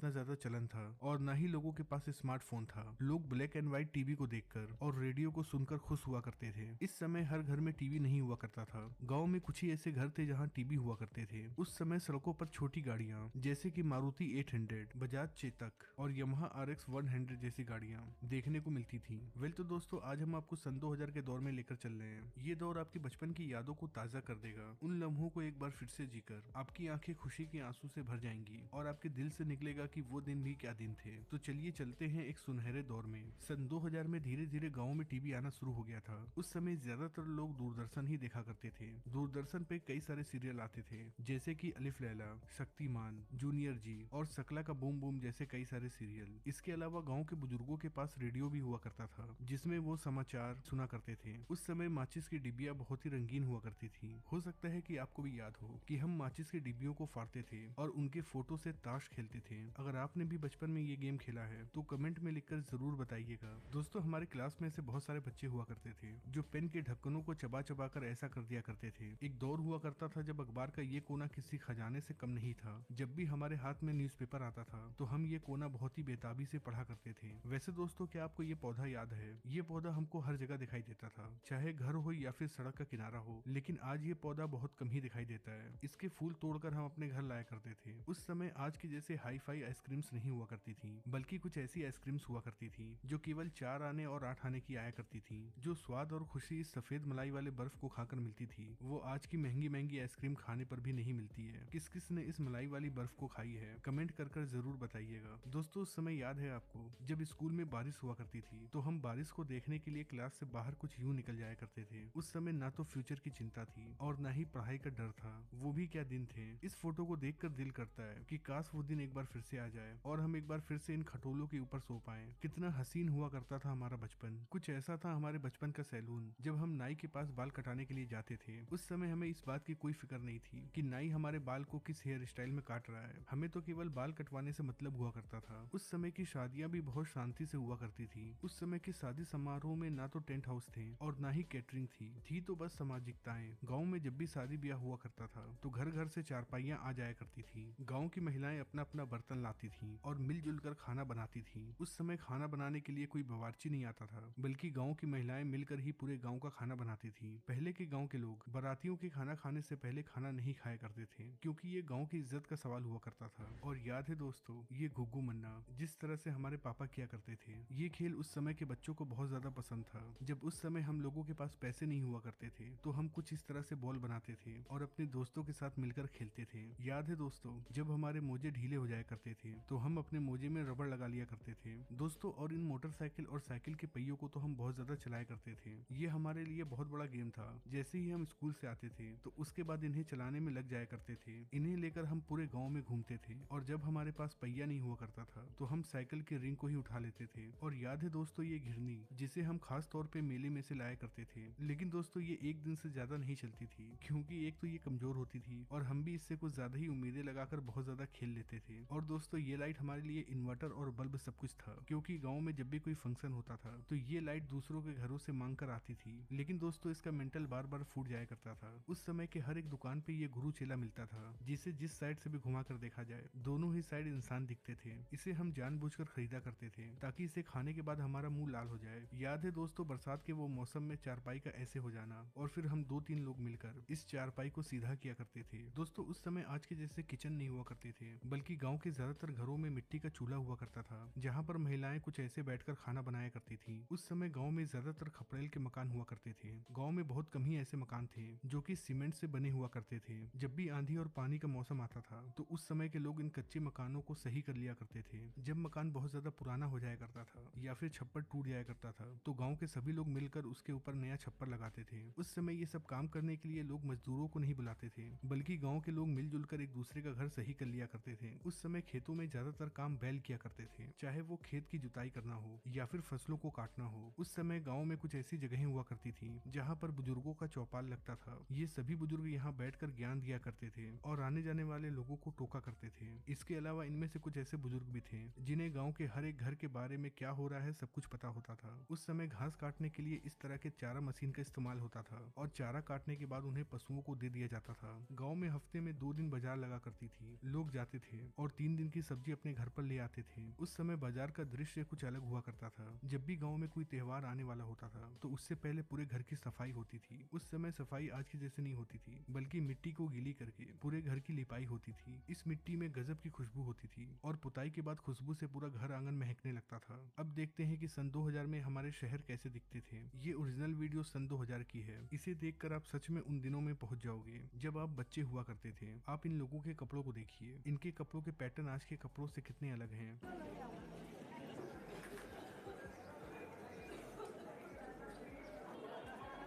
इतना ज्यादा चलन था और ना ही लोगों के पास स्मार्टफोन था। लोग ब्लैक एंड व्हाइट टीवी को देखकर और रेडियो को सुनकर खुश हुआ करते थे। इस समय हर घर में टीवी नहीं हुआ करता था। गाँव में कुछ ही ऐसे घर थे जहाँ टीवी हुआ करते थे। उस समय सड़कों पर छोटी गाड़ियाँ जैसे कि मारुति 800, बजाज चेतक और यमहा RX 100 जैसी गाड़ियाँ देखने को मिलती थी। वेल तो दोस्तों, आज हम आपको सन 2000 के दौर में लेकर चल रहे हैं। ये दौर आपकी बचपन की यादों को ताजा कर देगा। उन लम्हों को एक बार फिर से जीकर आपकी आंखें खुशी के आंसू से भर जाएंगी और आपके दिल से निकलेगा कि वो दिन भी क्या दिन थे। तो चलिए चलते हैं एक सुनहरे दौर में। सन 2000 में धीरे धीरे गाँव में टीवी आना शुरू हो गया था। उस समय ज्यादातर लोग दूरदर्शन ही देखा करते थे। दूरदर्शन पे कई सारे सीरियल आते थे जैसे कि अलिफ लैला, शक्तिमान, जूनियर जी और शकला का बूम बूम जैसे कई सारे सीरियल। इसके अलावा गांव के बुजुर्गों के पास रेडियो भी हुआ करता था जिसमें वो समाचार सुना करते थे। उस समय माचिस की डिबिया बहुत ही रंगीन हुआ करती थी। हो सकता है कि आपको भी याद हो कि हम माचिस की डिब्बियों को फाड़ते थे और उनके फोटो से ताश खेलते थे। अगर आपने भी बचपन में ये गेम खेला है तो कमेंट में लिखकर जरूर बताइएगा। दोस्तों, हमारे क्लास में ऐसे बहुत सारे बच्चे हुआ करते थे जो पेन के ढक्कनों को चबा चबा कर ऐसा कर दिया करते थे। एक दौर हुआ करता था जब अखबार का ये कोना किसी खजाने से कम नहीं था। जब भी हमारे हाथ में न्यूज़पेपर आता था तो हम ये कोना बहुत ही बेताबी से पढ़ा करते थे। वैसे दोस्तों, क्या आपको ये पौधा याद है? ये पौधा हमको हर जगह दिखाई देता था, चाहे घर हो या फिर सड़क का किनारा हो। लेकिन आज ये पौधा बहुत कम ही दिखाई देता है। इसके फूल तोड़कर हम अपने घर लाया करते थे। उस समय आज की जैसे हाई फाई आइसक्रीम्स नहीं हुआ करती थी, बल्कि कुछ ऐसी आइसक्रीम्स हुआ करती थी जो केवल 4 आने और 8 आने की आया करती थी। जो स्वाद और खुशी इस सफेद मलाई वाले बर्फ को खाकर मिलती थी वो आज की महंगी महंगी आइसक्रीम खाने पर भी नहीं मिलती है। किस किस ने इस मलाई वाली बर्फ को खाई है, कमेंट कर जरूर बताइएगा। दोस्तों, उस समय याद है आपको जब स्कूल में बारिश हुआ करती थी तो हम बारिश को देखने के लिए क्लास से बाहर कुछ यूं निकल जाया करते थे। उस समय ना तो फ्यूचर की चिंता थी और ना ही पढ़ाई का डर था। वो भी क्या दिन थे। इस फोटो को देखकर दिल करता है कि काश वो दिन एक बार फिर से आ जाए और हम एक बार फिर से इन खटोलों के ऊपर सो पाए। कितना हसीन हुआ करता था हमारा बचपन। कुछ ऐसा था हमारे बचपन का सैलून। जब हम नाई के पास बाल कटाने के लिए जाते थे उस समय हमें इस बात की कोई फिक्र नहीं थी कि नाई हमारे बाल को किस हेयर स्टाइल में काट रहा है। हमें तो केवल बाल कटवाने से मतलब हुआ करता था। उस समय की शादियां भी बहुत शांति से हुआ करती थी। उस समय के शादी समारोह में ना तो टेंट हाउस थे और ना ही कैटरिंग थी तो बस सामाजिकताएं। गाँव में जब भी शादी ब्याह हुआ करता था तो घर घर से चारपाइयां आ जाया करती थी। गाँव की महिलाएं अपना अपना बर्तन लाती थी और मिलजुल कर खाना बनाती थी। उस समय खाना बनाने के लिए कोई बावर्ची नहीं आता था, बल्कि गाँव की महिलाएं मिलकर ही पूरे गाँव का खाना बनाती थी। पहले के गाँव के लोग बारातियों के खाना खाने से पहले खाना नहीं खाया करते थे क्योंकि ये गाँव की इज्जत का सवाल हुआ करता था। और याद है दोस्तों, ये घुग्गू मन्ना जिस तरह से हमारे पापा किया करते थे, ये खेल उस समय के बच्चों को बहुत ज्यादा पसंद था। जब उस समय हम लोगों के पास पैसे नहीं हुआ करते थे तो हम कुछ इस तरह से बॉल बनाते थे और अपने दोस्तों के साथ मिलकर खेलते थे। याद है दोस्तों, जब हमारे मोजे ढीले हो जाया करते थे तो हम अपने मोजे में रबड़ लगा लिया करते थे दोस्तों। और इन मोटरसाइकिल और साइकिल के पहियों को तो हम बहुत ज्यादा चलाया करते थे। ये हमारे लिए बहुत बड़ा गेम था। जैसे ही हम स्कूल से आते थे तो उसके बाद इन्हें चलाने में लग जाया करते थे। इन्हें लेकर हम पूरे गाँव में घूमते थे और जब हमारे पास पहिया नहीं हुआ करता था तो हम साइकिल के रिंग को ही उठा लेते थे। और याद है दोस्तों, ये घिरनी जिसे हम खास तौर पे मेले में से लाया करते थे। लेकिन दोस्तों, ये एक दिन से ज्यादा नहीं चलती थी क्योंकि एक तो ये कमजोर होती थी और हम भी इससे कुछ ज्यादा ही उम्मीदें लगाकर बहुत ज्यादा खेल लेते थे। और दोस्तों, ये लाइट हमारे लिए इन्वर्टर और बल्ब सब कुछ था क्योंकि गाँव में जब भी कोई फंक्शन होता था तो ये लाइट दूसरों के घरों से मांग कर आती थी। लेकिन दोस्तों, इसका मेंटल बार बार फूट जाया करता था। उस समय के हर एक दुकान पे ये गुरु चेला मिलता था जिसे जिस साइड से भी घुमा कर देखा जाए दोनों ही साइड इंसान दिखते थे। इसे हम जानबूझकर खरीदा करते थे ताकि इसे खाने के बाद हमारा मुंह लाल हो जाए। याद है दोस्तों, बरसात के वो मौसम में चारपाई का ऐसे हो जाना और फिर हम 2-3 लोग मिलकर इस चारपाई को सीधा किया करते थे। दोस्तों, उस समय आज के जैसे किचन नहीं हुआ करते थे, बल्कि गाँव के ज्यादातर घरों में मिट्टी का चूल्हा हुआ करता था जहाँ पर महिलाएं कुछ ऐसे बैठकर खाना बनाया करती थी। उस समय गाँव में ज्यादातर खपड़ेल के मकान हुआ करते थे। गाँव में बहुत कम ही ऐसे मकान थे जो कि सीमेंट से बने हुआ करते थे। जब भी आंधी और पानी का मौसम आता था तो उस समय के लोग इन कच्चे मकानों को सही कर लिया करते थे। जब मकान बहुत ज्यादा पुराना हो जाया करता था या फिर छप्पर टूट जाया करता था तो गाँव के सभी लोग मिलकर उसके ऊपर नया छप्पर लगाते थे। उस समय ये सब काम करने के लिए लोग मजदूरों को नहीं बुलाते थे, बल्कि गाँव के लोग मिलजुल कर एक दूसरे का घर सही कर लिया करते थे। उस समय खेतों में ज्यादातर काम बैल किया करते थे, चाहे वो खेत की जुताई करना हो या फिर फसलों को काटना हो। उस समय गाँव में कुछ ऐसी जगहें हुआ करती थी जहाँ पर बुजुर्गों का चौपाल लगता था। ये सभी बुजुर्ग यहाँ बैठकर ज्ञान दिया करते थे और आने जाने वाले लोगों को टोका करते थे। इसके अलावा इनमें से कुछ ऐसे बुजुर्ग भी थे जिन्हें गाँव के हर एक घर के बारे में क्या हो रहा है सब कुछ पता होता था। उस समय घास काटने के लिए इस तरह के चारा मशीन का इस्तेमाल होता था और चारा काटने के बाद उन्हें पशुओं को दे दिया जाता था। गाँव में हफ्ते में 2 दिन बाजार लगा करती थी। लोग जाते थे और 3 दिन की सब्जी अपने घर पर ले आते थे। उस समय बाजार का दृश्य कुछ अलग हुआ करता था। जब भी गाँव में कोई त्योहार आने वाला होता था तो उससे पहले पूरे घर की सफाई होती थी। उस समय सफाई आज की जैसे नहीं होती थी, बल्कि मिट्टी को गीली करके पूरे घर की लिपाई होती थी। इस मिट्टी में गजब की खुशबू होती थी और पुताई के बाद खुशबू से पूरा घर आंगन महकने लगता था। अब देखते हैं कि सन 2000 में हमारे शहर कैसे दिखते थे। ये ओरिजिनल वीडियो सन 2000 की है। इसे देखकर आप सच में उन दिनों में पहुंच जाओगे जब आप बच्चे हुआ करते थे। आप इन लोगों के कपड़ों को देखिए, इनके कपड़ों के पैटर्न आज के कपड़ों से कितने अलग हैं।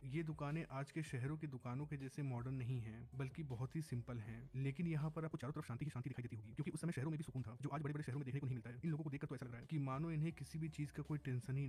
ये दुकानें आज के शहरों की दुकानों के जैसे मॉडर्न नहीं हैं, बल्कि बहुत ही सिंपल हैं। लेकिन यहाँ पर आपको चारों तरफ शांति ही शांति दिखाई देती होगी, क्योंकि उस समय शहरों में भी सुकून था जो आज बड़े बड़े शहरों में देखने को नहीं मिलता है। इन लोगों को देखकर तो ऐसा लग रहा है कि मानो इन्हें किसी भी चीज का कोई टेंशन ही